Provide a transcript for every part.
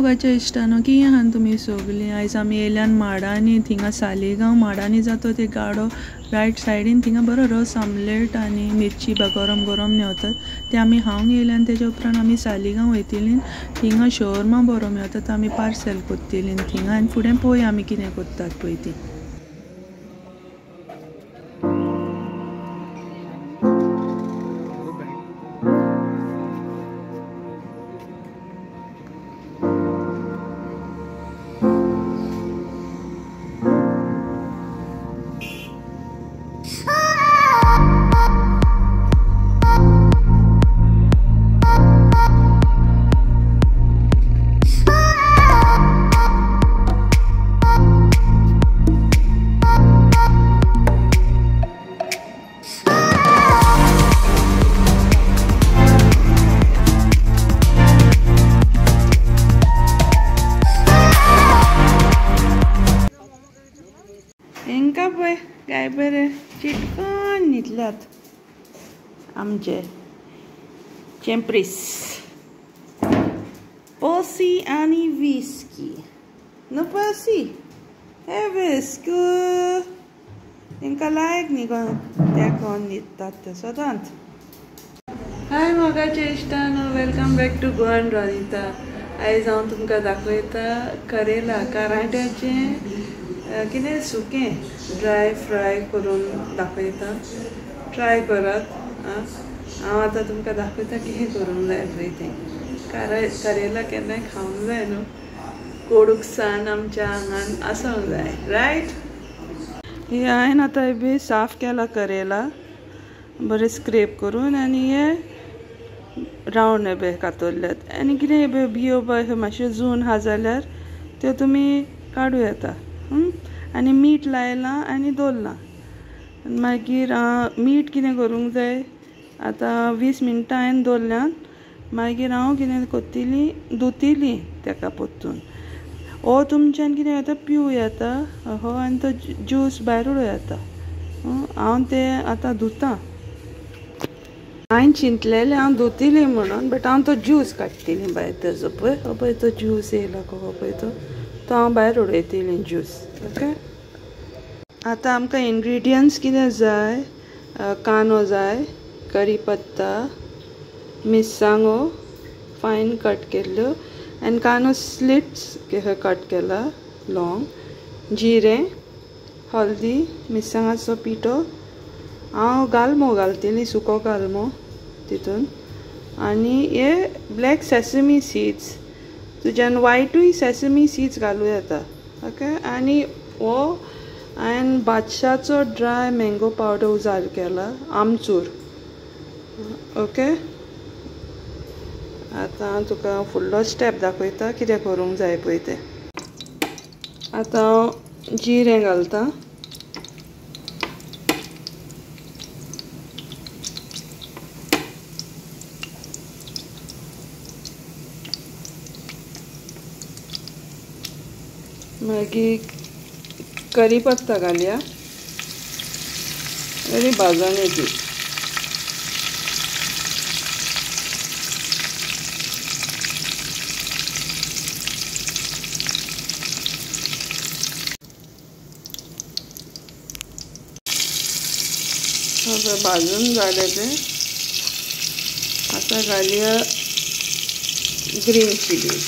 मोगाच्या इश्टानो की आहात तुमी सगळीं आयज आमी येयल्यान माडांनी थिंगा सालिगांव माडांनी जातो ते गाडो रायट सायडीन थिंगा बरो रस आमलेट आनी मिरची गरम गरम मेवतात ते आमी खावंक येयल्यान तेजे उपरांत आमी सालिगांव वयतलीं थिंगा शोरमा बरो मेवता तो आमी पार्सल कोत्तलीं थिंगा आनी फुडें पळोवया आमी कितें कोत्तात पळय ती हेंका पळय काय बरें चिटकन न्हिदल्यात आमचे चेंप्रीस पर्सी आनी विस्की नो पर्सी हे विस्कू तेंका लायक न्ही गो तेकोन न्हिदतात ते सदांच हाय मोगाचे इश्टानो वेलकम बॅक टू गोवन रांदिता आयज हांव तुमकां दाखयता करेला कराट्याचें कितें सुकें ड्राय फ्राय करून दाखयता ट्राय करात हांव आतां तुमकां दाखयता कितें करूंक जाय पळय तें करेला केन्नाय खावंक जाय न्हू कोडूकसाण आमच्या आंगान आसूंक जाय रायट हे हांवें आतां बी साफ केला करेला बरें स्क्रेप करून आनी हे रावंड बे कातरल्यात आनी कितें हे बियो पळय मातश्यो जून आहा जाल्यार त्यो तुमी काडूं येता आनी मीठ लायलां आनी दवरलां मागीर मीठ कितें करूंक जाय आतां 20 मिनटां हांवें दवरल्यान मागीर हांव कितें कोत्तिलीं धुतिलीं तेका पोत्तून हो तुमच्यान कितें जाता पिवूं येता हो आनी तो ज्यूस भायर उडोवं येता हांव ते आतां धुतां हांवें चिंतलेलें हांव धुतिलीं म्हणून बट हांव तो ज्यूस काडटलीं भायर तेजो पळय हो पळय तो ज्यूस येयला हो पळय तो हांव भायर उडयतलीं ज्यूस ओके आतां आमकां इंग्रेडियंट्स कितें जाय कांदो जाय करीपत्ता मिरसांगो फायन कट केल्ल्यो आनी कांदो स्लिट्स कट केला लॉंग जिरें हळदी मिरसांगाचो पिठो हांव गालमो घालतलीं सुको गालमो तितून आनी हे ब्लॅक सेसमी सीड्स तुज्यान वायटूय सेसमी सीड्स घालूं येता ओके आनी हो हांवें बादशाचो ड्राय मँगो पावडर उजार केला आमचूर ओके आतां हांव तुका फुडलो स्टेप दाखयता कितें करूंक जाय पळय तें आतां हांव जिरें घालतां मागीर करीपत्ता घालया बरी भाजून येती भाजून जाले ते आता घालया ग्रीन चिलीज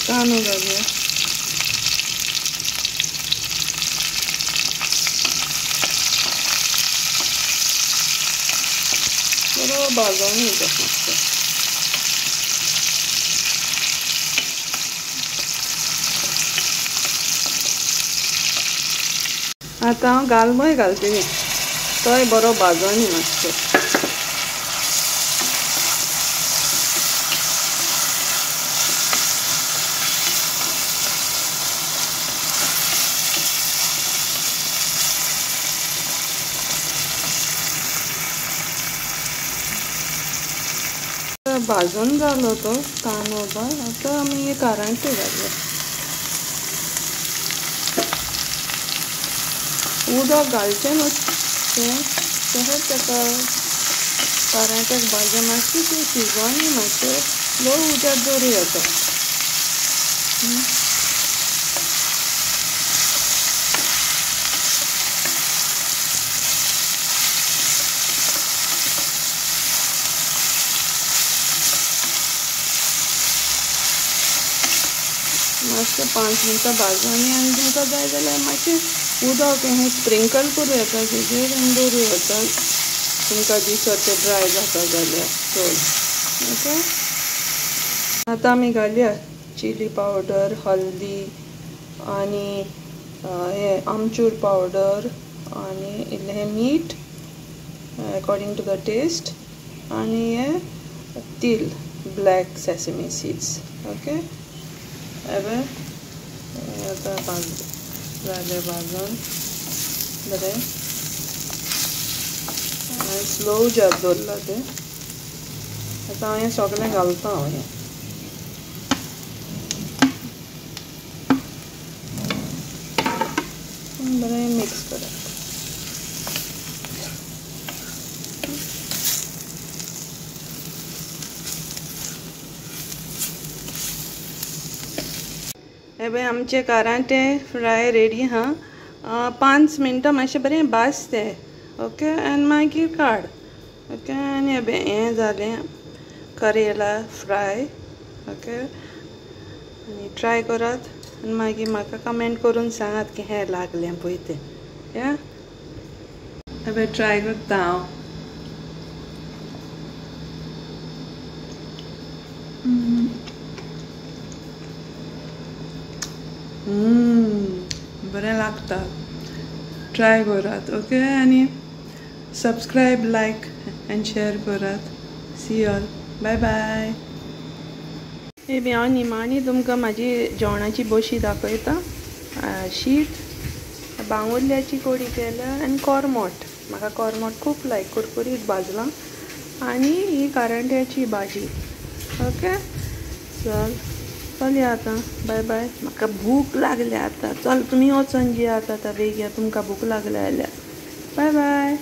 कांदो घालया बरो भाजून घेता आतां हांव गालमोय घालतलीं तोय बरो भाजून मातसो भाजून जालो तो कांदो आता आमी कारांटे घालया उदक घालचें नुस्तें तशेंच ताका कारांट्याक भाजून मातशी ती शिजोनी मातशें लो उदक दवरूं येता मातशें 5 मिनटां भाजून आनी तुमकां जाय जाल्यार मातशें उदक हें स्प्रिंकल करूं येता तेजेर आनी दवरूं येता तुमकां दिसता तें ड्राय जाता जाल्यार चड ओके आतां आमी घालया चिली पावडर हल्दी आनी हें आमचूर पावडर आनी इल्लें मीठ अकॉर्डिंग टू द टेस्ट आनी हें तील ब्लॅक सेसमी सीड्स ओके एवं आतां जालें भाजून बरें स्लो उज्यार दवरला तें आतां हें सगळें घालता हांव हें बरें मिक्स करात हे आमचे कारांटे फ्राय रेडी हा 5 मिनटां मातशें बरें भाजते ओके आनी मागीर काड ओके आनी हें जालें करेला फ्राय ओके आनी ट्राय करात आनी मागीर म्हाका कमेंट करून सांगात की हें लागलें पळय तें या हें ट्राय करता हांव बरें लागता ट्राय करात ओके आनी सबस्क्राईब लायक एंड शेअर करात सी ऑल बाय बाय बी हांव निमाणी तुमकां म्हाजी जेवणाची बशी दाखयता शीत बांगुल्ल्याची कडी केल्या आनी कोरमोट म्हाका कोरमोट खूब लायक कुरकुरीत भाजलां आनी ही कारांट्याची भाजी ओके चल या आतां बाय बाय म्हाका भूक लागल्या आतां चल तुमी वचून जेयात आतां बेगीन तुमकां भूक लागल्या जाल्यार बाय बाय